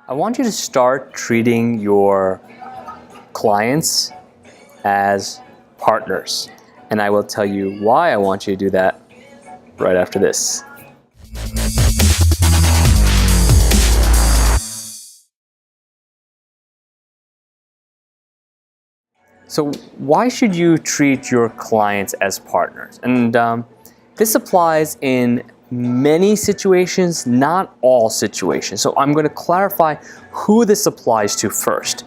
I want you to start treating your clients as partners. And I will tell you why I want you to do that right after this. So why should you treat your clients as partners? And this applies in many situations, not all situations. So I'm going to clarify who this applies to first.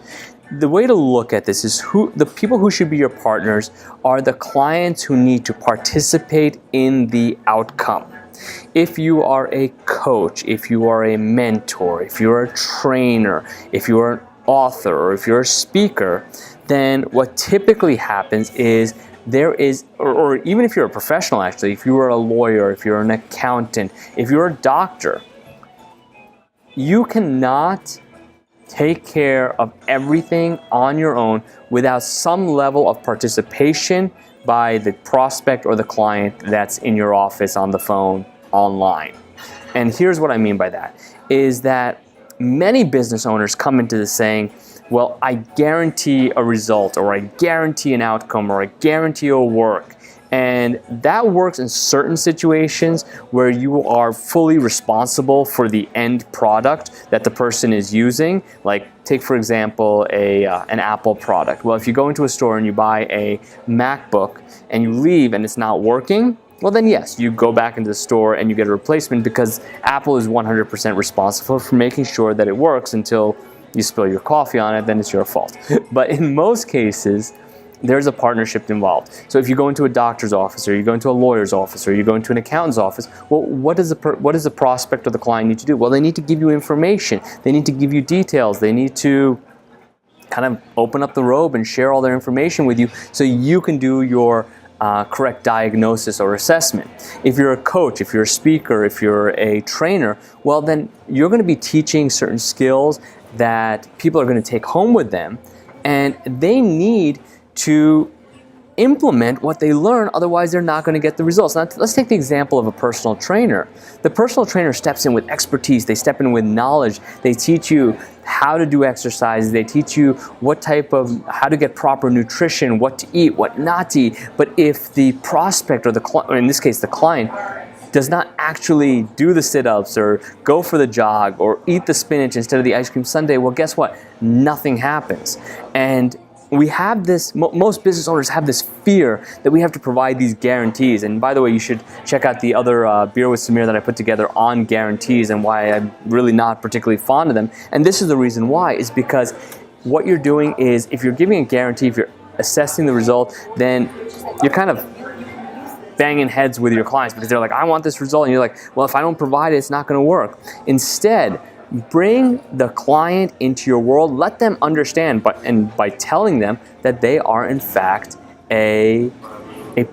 The way to look at this is the people who should be your partners are the clients who need to participate in the outcome. If you are a coach, if you are a mentor, if you're a trainer, if you're an author, or if you're a speaker, then what typically happens is or even if you're a professional actually, if you are a lawyer, if you're an accountant, if you're a doctor, you cannot take care of everything on your own without some level of participation by the prospect or the client that's in your office, on the phone, online. And here's what I mean by that, is that many business owners come into this saying, well, I guarantee a result, or I guarantee an outcome, or I guarantee it'll work. And that works in certain situations where you are fully responsible for the end product that the person is using. Like, take for example an Apple product. Well, if you go into a store and you buy a MacBook and you leave and it's not working, well then yes, you go back into the store and you get a replacement, because Apple is 100% responsible for making sure that it works. Until you spill your coffee on it, then it's your fault. But in most cases, there's a partnership involved. So if you go into a doctor's office, or you go into a lawyer's office, or you go into an accountant's office, well, what does the prospect or the client need to do? Well, they need to give you information. They need to give you details. They need to kind of open up the robe and share all their information with you so you can do your correct diagnosis or assessment. If you're a coach, if you're a speaker, if you're a trainer, well then you're going to be teaching certain skills that people are going to take home with them, and they need to implement what they learn, otherwise they're not going to get the results. Now, let's take the example of a personal trainer. The personal trainer steps in with expertise, they step in with knowledge, they teach you how to do exercises, they teach you how to get proper nutrition, what to eat, what not to eat. But if the prospect, or in this case the client, does not actually do the sit-ups or go for the jog or eat the spinach instead of the ice cream sundae, well, guess what? Nothing happens. And we have this, most business owners have this fear that we have to provide these guarantees. And by the way, you should check out the other Beer with Sameer that I put together on guarantees and why I'm really not particularly fond of them. And this is the reason why, is because what you're doing is, if you're giving a guarantee, if you're assessing the result, then you're kind of banging heads with your clients, because they're like, I want this result, and you're like, well, if I don't provide it, it's not going to work. Instead, bring the client into your world, let them understand, by telling them that they are in fact a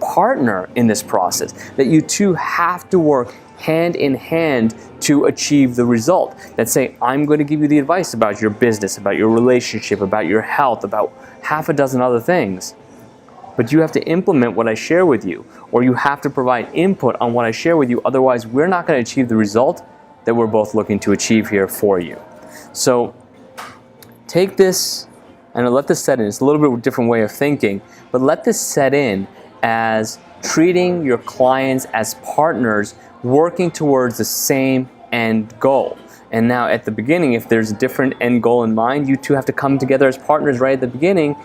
partner in this process, that you two have to work hand in hand to achieve the result. That say, I'm going to give you the advice about your business, about your relationship, about your health, about half a dozen other things. But you have to implement what I share with you, or you have to provide input on what I share with you. Otherwise, we're not going to achieve the result that we're both looking to achieve here for you. So take this and let this set in. It's a little bit of a different way of thinking, but let this set in as treating your clients as partners working towards the same end goal. And now at the beginning, if there's a different end goal in mind, you two have to come together as partners right at the beginning,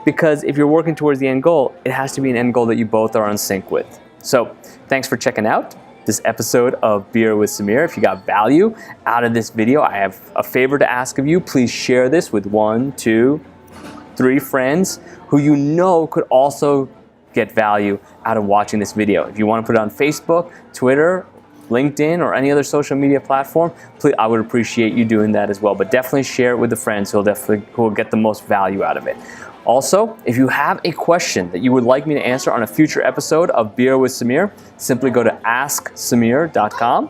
because if you're working towards the end goal, it has to be an end goal that you both are in sync with. So thanks for checking out this episode of Beer with Sameer. If you got value out of this video, I have a favor to ask of you. Please share this with 1, 2, 3 friends who you know could also get value out of watching this video. If you want to put it on Facebook, Twitter, LinkedIn, or any other social media platform, please, I would appreciate you doing that as well. But definitely share it with the friends who will get the most value out of it. Also, if you have a question that you would like me to answer on a future episode of Beer with Sameer, simply go to asksameer.com,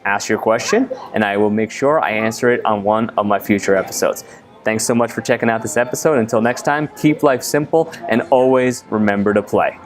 ask your question, and I will make sure I answer it on one of my future episodes. Thanks so much for checking out this episode. Until next time, keep life simple and always remember to play.